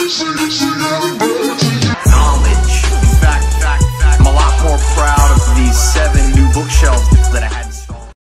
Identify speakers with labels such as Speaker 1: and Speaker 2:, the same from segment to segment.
Speaker 1: Knowledge, fact. I'm a lot more proud of these 7 new bookshelves that I had installed.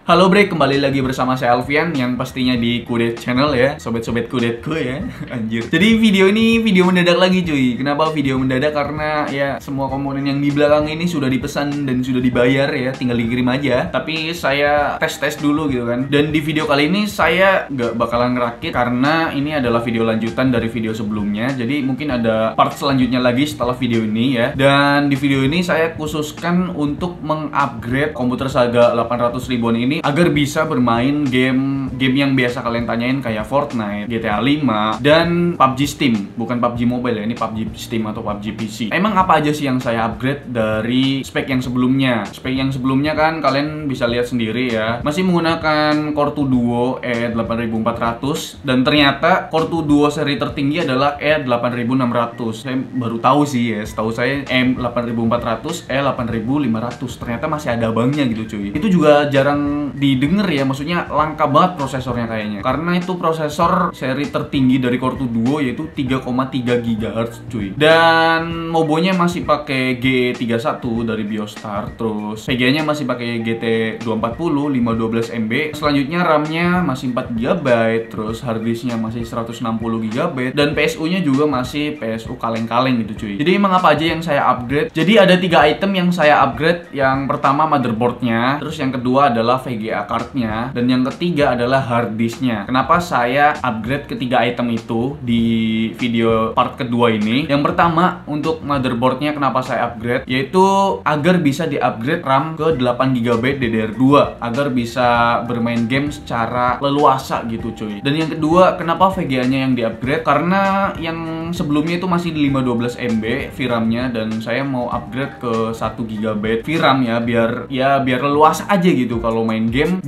Speaker 2: Halo Bre, kembali lagi bersama saya Alfian yang pastinya di Kudet Channel ya, sobat-sobat kudetku ya. Anjir. Jadi video ini video mendadak lagi cuy. Kenapa video mendadak? Karena ya semua komponen yang di belakang ini sudah dipesan dan sudah dibayar ya, tinggal dikirim aja. Tapi saya tes dulu gitu kan. Dan di video kali ini saya nggak bakalan ngerakit karena ini adalah video lanjutan dari video sebelumnya. Jadi mungkin ada part selanjutnya lagi setelah video ini ya. Dan di video ini saya khususkan untuk mengupgrade komputer Saga 800 ribuan ini agar bisa bermain game yang biasa kalian tanyain kayak Fortnite, GTA 5, dan PUBG Steam. Bukan PUBG Mobile ya, ini PUBG Steam atau PUBG PC. Emang apa aja sih yang saya upgrade dari spek yang sebelumnya? Spek yang sebelumnya kan kalian bisa lihat sendiri ya. Masih menggunakan Core 2 Duo E8400 dan ternyata Core 2 Duo seri tertinggi adalah E8600. Saya baru tahu sih ya, setahu saya E8400, E8500. Ternyata masih ada abangnya gitu cuy. Itu juga jarang didengar ya, maksudnya langka banget prosesornya kayaknya. Karena itu prosesor seri tertinggi dari Core 2 Duo yaitu 3,3 GHz cuy. Dan mobonya masih pakai GE31 dari Biostar, terus VGA-nya masih pakai GT240 512 MB. Selanjutnya RAM-nya masih 4 GB, terus harddisknya masih 160 GB dan PSU-nya juga masih PSU kaleng-kaleng gitu cuy. Jadi emang apa aja yang saya upgrade? Jadi ada 3 item yang saya upgrade. Yang pertama motherboard-nya, terus yang kedua adalah VGA card-nya, dan yang ketiga adalah hard disk-nya. Kenapa saya upgrade ketiga item itu di video part kedua ini? Yang pertama, untuk motherboard-nya kenapa saya upgrade? Yaitu agar bisa di-upgrade RAM ke 8 GB DDR2 agar bisa bermain game secara leluasa gitu cuy. Dan yang kedua, kenapa VGA-nya yang di-upgrade? Karena yang sebelumnya itu masih di 512 MB VRAM-nya dan saya mau upgrade ke 1 GB VRAM ya biar leluasa aja gitu kalau main game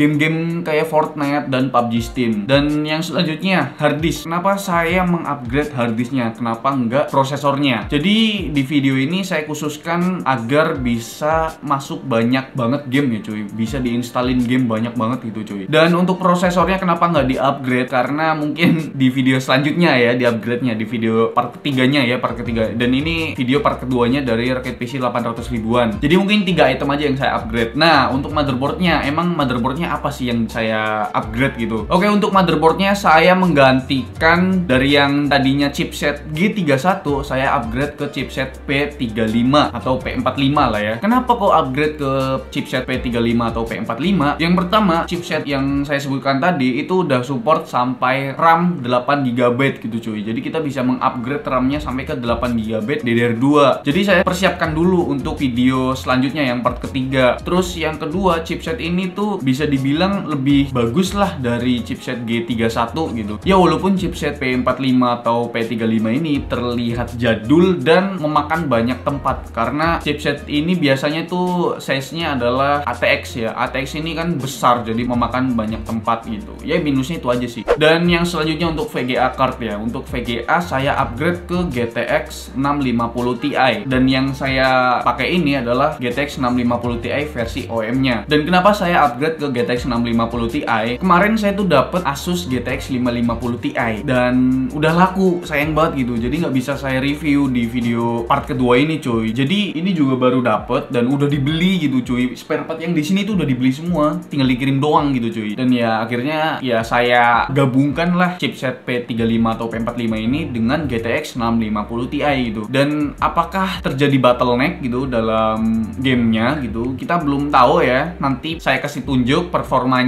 Speaker 2: kayak Fortnite dan PUBG Steam. Dan yang selanjutnya hard disk. Kenapa saya mengupgrade hard disknya? Kenapa enggak prosesornya? Jadi di video ini saya khususkan agar bisa masuk banyak banget game ya cuy. Bisa diinstalin game banyak banget gitu cuy. Dan untuk prosesornya kenapa nggak di-upgrade? Karena mungkin di video selanjutnya ya di-upgrade-nya, di video part ketiganya ya, part ketiga. Dan ini video part keduanya dari rakit PC 800 ribuan. Jadi mungkin 3 item aja yang saya upgrade. Nah, untuk motherboardnya, emang motherboardnya apa sih yang saya upgrade gitu? Oke, untuk motherboardnya saya menggantikan dari yang tadinya chipset G31, saya upgrade ke chipset P35 atau P45 lah ya. Kenapa kok upgrade ke chipset P35 atau P45? Yang pertama, chipset yang saya sebutkan tadi itu udah support sampai RAM 8 GB gitu cuy. Jadi kita bisa mengupgrade RAM-nya sampai ke 8 GB DDR2. Jadi saya persiapkan dulu untuk video selanjutnya yang part ketiga. Terus yang kedua, chipset ini tuh bisa dibilang lebih bagus lah dari chipset G31 gitu. Ya walaupun chipset P45 atau P35 ini terlihat jadul dan memakan banyak tempat karena chipset ini biasanya tuh size-nya adalah ATX ya. ATX ini kan besar jadi memakan banyak tempat gitu. Ya minusnya itu aja sih. Dan yang selanjutnya untuk VGA card ya. Untuk VGA saya upgrade ke GTX 650 Ti dan yang saya pakai ini adalah GTX 650 Ti versi OEM-nya. Dan kenapa saya upgrade ke GTX 650 Ti? Kemarin saya tuh dapet Asus GTX 550 Ti dan udah laku, sayang banget gitu. Jadi nggak bisa saya review di video part kedua ini cuy. Jadi ini juga baru dapet dan udah dibeli gitu cuy. Spare part yang di sini tuh udah dibeli semua, tinggal dikirim doang gitu cuy. Dan ya akhirnya ya saya gabungkan lah chipset P35 atau P45 ini dengan GTX 650 Ti gitu. Dan apakah terjadi bottleneck gitu dalam gamenya gitu? Kita belum tahu ya. Nanti saya kasih tunjuk performa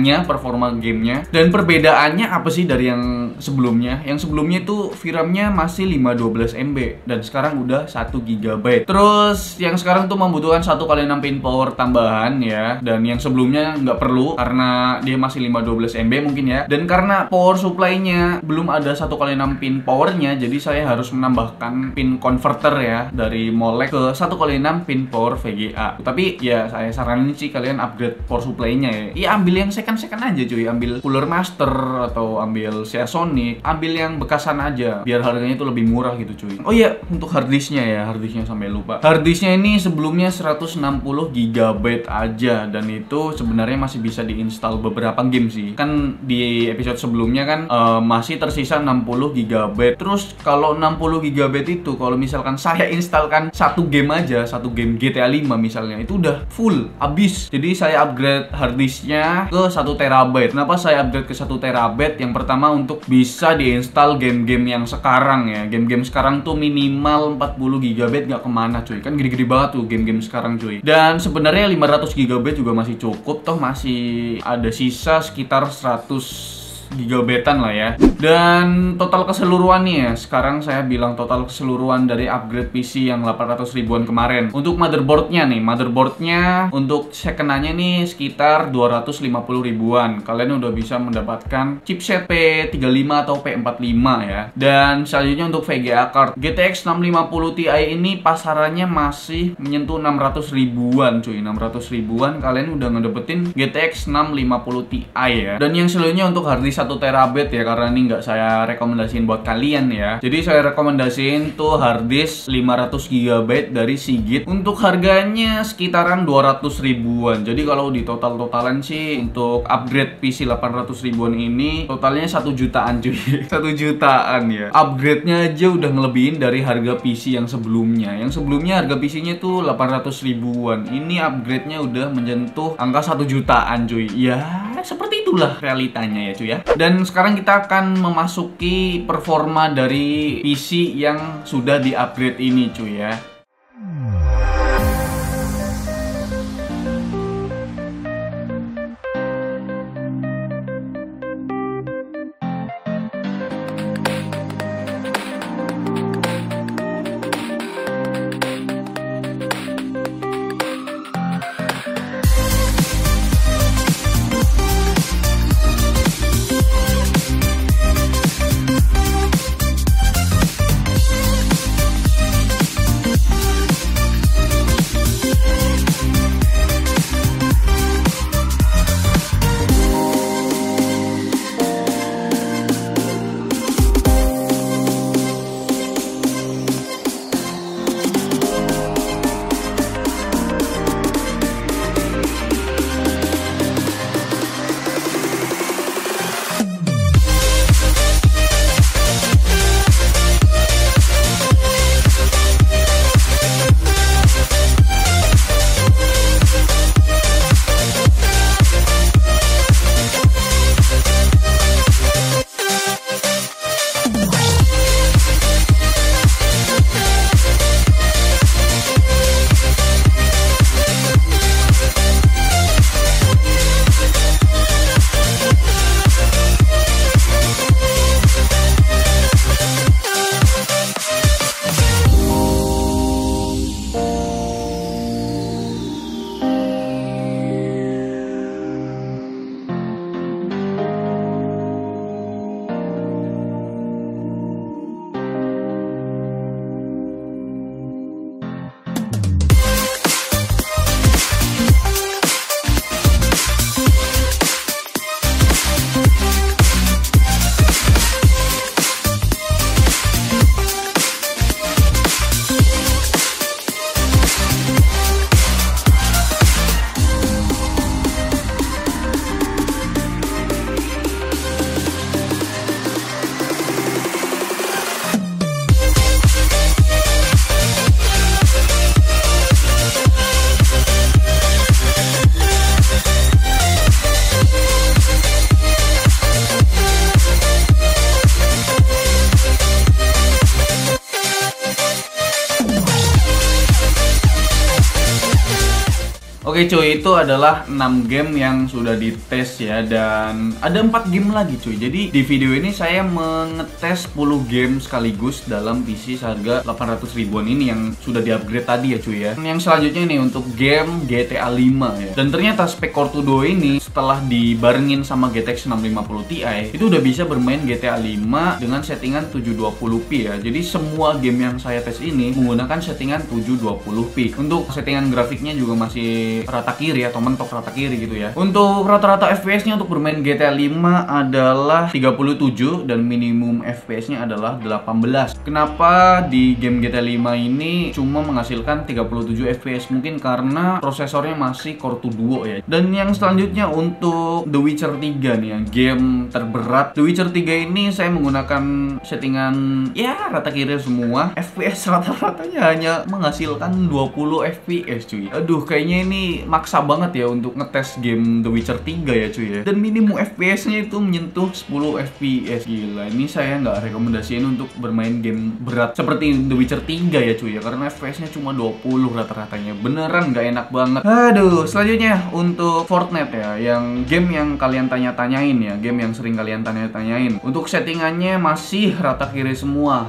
Speaker 2: gamenya. Dan perbedaannya apa sih dari yang sebelumnya? Yang sebelumnya itu VRAM-nya masih 512 MB dan sekarang udah 1 GB. Terus yang sekarang tuh membutuhkan 1x6 pin power tambahan ya. Dan yang sebelumnya nggak perlu karena dia masih 512 MB mungkin ya. Dan karena power supply-nya belum ada 1x6 pin powernya, jadi saya harus menambahkan pin converter ya dari Molek ke 1x6 pin power VGA. Tapi ya saya saranin sih kalian upgrade power supply-nya harganya ya. Iya, ambil yang second aja cuy, ambil Cooler Master atau ambil Seasonic, ambil yang bekasan aja biar harganya itu lebih murah gitu cuy. Oh iya, untuk harddisknya ya, harddisknya sampai lupa. Harddisknya ini sebelumnya 160 GB aja, dan itu sebenarnya masih bisa diinstal beberapa game sih. Kan di episode sebelumnya kan masih tersisa 60 GB. Terus kalau 60 GB itu kalau misalkan saya instalkan satu game aja, satu game GTA 5 misalnya, itu udah full habis. Jadi saya upgrade harddisknya ke 1 TB. Kenapa saya upgrade ke 1 TB? Yang pertama untuk bisa diinstal game-game yang sekarang ya. Game-game sekarang tuh minimal 40 GB nggak kemana cuy. Kan gede-gede banget tuh game-game sekarang cuy. Dan sebenarnya 500 GB juga masih cukup, toh masih ada sisa sekitar 100 gigabytean lah ya. Dan total keseluruhannya ya, sekarang saya bilang total keseluruhan dari upgrade PC yang 800 ribuan kemarin. Untuk motherboardnya nih, motherboardnya untuk second-nya nih sekitar 250 ribuan. Kalian udah bisa mendapatkan chipset P35 atau P45 ya. Dan selanjutnya untuk VGA card GTX 650 Ti ini pasarannya masih menyentuh 600 ribuan cuy. 600 ribuan kalian udah ngedapetin GTX 650 Ti ya. Dan yang selanjutnya untuk harddisk 1 TB ya, karena ini nggak saya rekomendasiin buat kalian ya. Jadi saya rekomendasiin tuh harddisk 500 GB dari Seagate. Untuk harganya sekitaran 200 ribuan. Jadi kalau di total-totalan sih untuk upgrade PC 800 ribuan ini totalnya 1 jutaan cuy. 1 jutaan ya. Upgrade-nya aja udah ngelebihin dari harga PC yang sebelumnya. Yang sebelumnya harga PC-nya tuh 800 ribuan. Ini upgrade-nya udah menyentuh angka 1 jutaan cuy. Ya, seperti itulah realitanya ya cuy ya. Dan sekarang kita akan memasuki performa dari PC yang sudah di-upgrade ini cuy ya. Oke cuy, itu adalah 6 game yang sudah dites ya, dan ada 4 game lagi cuy. Jadi di video ini saya mengetes 10 game sekaligus dalam PC seharga 800 ribuan ini yang sudah di-upgrade tadi ya cuy ya. Yang selanjutnya nih untuk game GTA 5 ya. Dan ternyata spek Core 2 Duo ini setelah dibarengin sama GTX 650 Ti itu udah bisa bermain GTA 5 dengan settingan 720p ya. Jadi semua game yang saya tes ini menggunakan settingan 720p. Untuk settingan grafiknya juga masih rata kiri atau mentok rata kiri gitu ya. Untuk rata-rata FPS-nya untuk bermain GTA 5 adalah 37 dan minimum FPS-nya adalah 18. Kenapa di game GTA 5 ini cuma menghasilkan 37 FPS? Mungkin karena prosesornya masih Core 2 Duo ya. Dan yang selanjutnya untuk The Witcher 3 nih ya, game terberat. The Witcher 3 ini saya menggunakan settingan ya rata kiri semua. FPS rata-ratanya hanya menghasilkan 20 FPS cuy. Aduh, kayaknya ini maksa banget ya untuk ngetes game The Witcher 3 ya cuy ya. Dan minimum FPS-nya itu menyentuh 10 FPS. Gila, ini saya nggak rekomendasiin untuk bermain game berat seperti The Witcher 3 ya cuy ya, karena FPS-nya cuma 20 rata-ratanya. Beneran nggak enak banget. Aduh, selanjutnya untuk Fortnite ya, yang game yang kalian tanya-tanyain ya, game yang sering kalian tanya-tanyain. Untuk settingannya masih rata kiri semua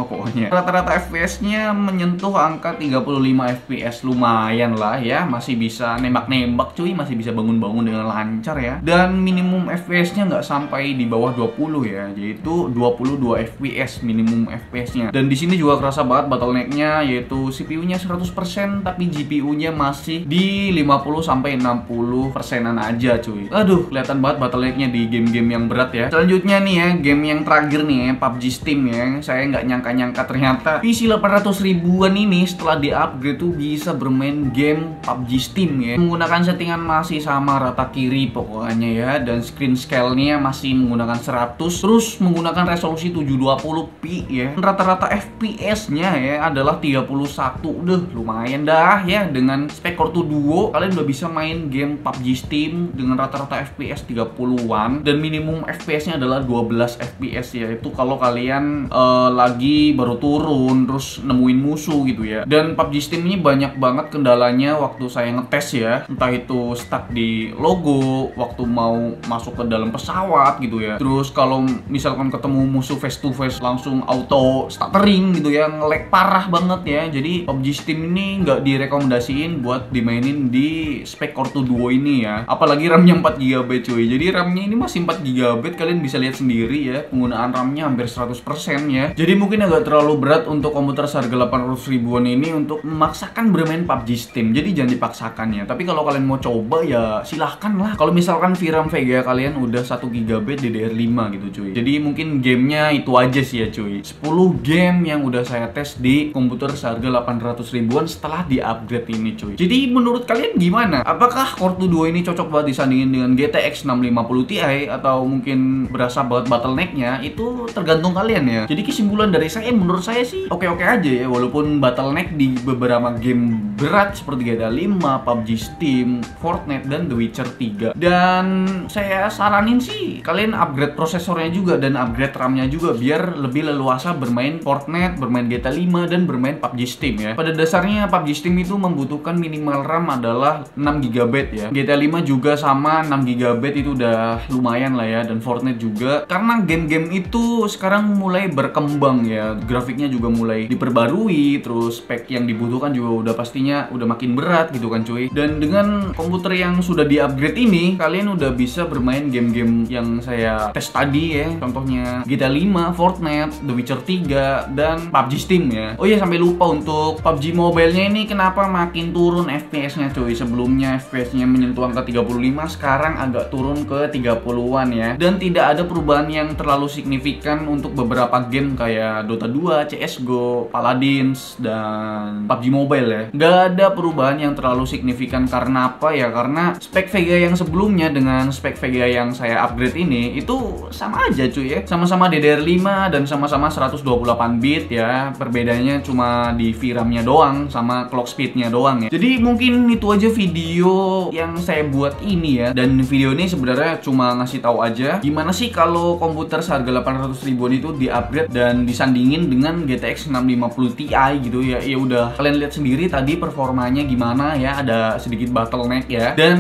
Speaker 2: pokoknya. Rata-rata FPS-nya menyentuh angka 35 FPS, lumayan lah ya, masih bisa nembak-nembak cuy, masih bisa bangun-bangun dengan lancar ya. Dan minimum FPS-nya nggak sampai di bawah 20 ya, yaitu 22 FPS minimum FPS-nya. Dan di sini juga kerasa banget bottleneck-nya, yaitu CPU-nya 100% tapi GPU-nya masih di 50-60%-an aja cuy. Aduh, kelihatan banget bottleneck-nya di game-game yang berat ya. Selanjutnya nih ya, game yang terakhir nih ya, PUBG Steam ya. Saya nggak nyangka-nyangka ternyata PC 800 ribuan ini setelah di-upgrade tuh bisa bermain game PUBG Steam ya. Menggunakan settingan masih sama rata kiri pokoknya ya, dan screen scale-nya masih menggunakan 100, terus menggunakan resolusi 720p ya. Rata-rata FPS-nya ya adalah 31. Udah lumayan dah ya, dengan spek Core 2 Duo kalian udah bisa main game PUBG Steam dengan rata-rata FPS 30-an dan minimum FPS-nya adalah 12 FPS ya. Itu kalau kalian lagi baru turun terus nemuin musuh gitu ya. Dan PUBG Steam ini banyak banget kendalanya waktu saya ngetes ya, entah itu stuck di logo waktu mau masuk ke dalam pesawat gitu ya. Terus kalau misalkan ketemu musuh face to face langsung auto stuttering gitu ya, nge-lag parah banget ya. Jadi PUBG Steam ini nggak direkomendasiin buat dimainin di spek Core 2 Duo ini ya. Apalagi RAM-nya 4GB cuy. Jadi RAM-nya ini masih 4GB, kalian bisa lihat sendiri ya. Penggunaan RAM-nya hampir 100% ya. Jadi mungkin agak terlalu berat untuk komputer seharga 800 ribuan ini untuk memaksakan bermain PUBG Steam. Jadi jangan dipaksakan ya. Tapi kalau kalian mau coba ya silahkan lah. Kalau misalkan VRAM Vega kalian udah 1GB DDR5 gitu cuy. Jadi mungkin gamenya itu aja sih ya cuy. 10 game yang udah saya tes di komputer seharga 800 ribuan setelah di-upgrade ini cuy. Jadi menurut kalian gimana? Apakah Core 2 Duo ini cocok banget disandingin dengan GTX 650 Ti atau mungkin berasa banget bottleneck-nya? Itu tergantung kalian ya. Jadi kesimpulan dari saya, menurut saya sih oke-oke aja ya, walaupun bottleneck di beberapa game berat seperti GTA 5, PUBG Steam, Fortnite, dan The Witcher 3. Dan saya saranin sih kalian upgrade prosesornya juga dan upgrade RAM-nya juga biar lebih leluasa bermain Fortnite, bermain GTA 5, dan bermain PUBG Steam ya. Pada dasarnya PUBG Steam itu membutuhkan minimal RAM adalah 6GB ya. GTA 5 juga sama 6GB, itu udah lumayan lah ya. Dan Fortnite juga, karena game-game itu sekarang mulai berkembang ya, grafiknya juga mulai diperbarui, terus spek yang dibutuhkan juga udah pastinya udah makin berat gitu kan cuy. Dan dengan komputer yang sudah di-upgrade ini, kalian udah bisa bermain game-game yang saya tes tadi ya, contohnya GTA 5, Fortnite, The Witcher 3, dan PUBG Steam ya. Oh iya, sampai lupa untuk PUBG Mobile-nya ini kenapa makin turun FPS-nya cuy. Sebelumnya FPS-nya menyentuh angka 35, sekarang agak turun ke 30-an ya. Dan tidak ada perubahan yang terlalu signifikan untuk beberapa game kayak Dota 2, CSGO, Paladins, dan PUBG Mobile ya. Nggak ada perubahan yang terlalu signifikan. Karena apa ya? Karena spek Vega yang sebelumnya dengan spek Vega yang saya upgrade ini itu sama aja cuy ya. Sama-sama DDR5 dan sama-sama 128 bit ya. Perbedaannya cuma di VRAM-nya doang sama clock speed-nya doang ya. Jadi mungkin itu aja video yang saya buat ini ya. Dan video ini sebenarnya cuma ngasih tahu aja gimana sih kalau komputer seharga 800 ribuan itu di-upgrade dan disandingin dengan GTX 650 Ti gitu ya. Ya udah kalian lihat sendiri tadi performanya gimana ya, ada sedikit bottleneck ya. Dan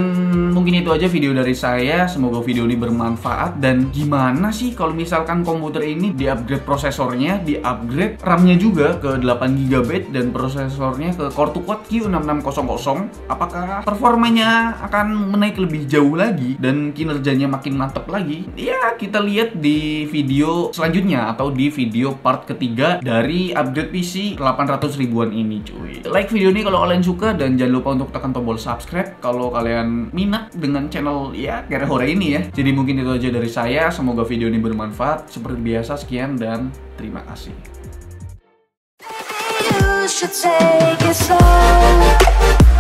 Speaker 2: mungkin itu aja video dari saya. Semoga video ini bermanfaat. Dan gimana sih kalau misalkan komputer ini di-upgrade prosesornya, di-upgrade RAM-nya juga ke 8GB dan prosesornya ke Core 2 Quad Q6600, apakah performanya akan menaik lebih jauh lagi dan kinerjanya makin mantap lagi? Ya, kita lihat di video selanjutnya atau di video part ketiga dari upgrade PC 800 ribuan ini cuy. Like video ini kalau kalian suka dan jangan lupa lupa untuk tekan tombol subscribe kalau kalian minat dengan channel ya Kere Hore ini ya. Jadi mungkin itu aja dari saya. Semoga video ini bermanfaat. Seperti biasa, sekian dan terima kasih.
Speaker 3: You should take it slow.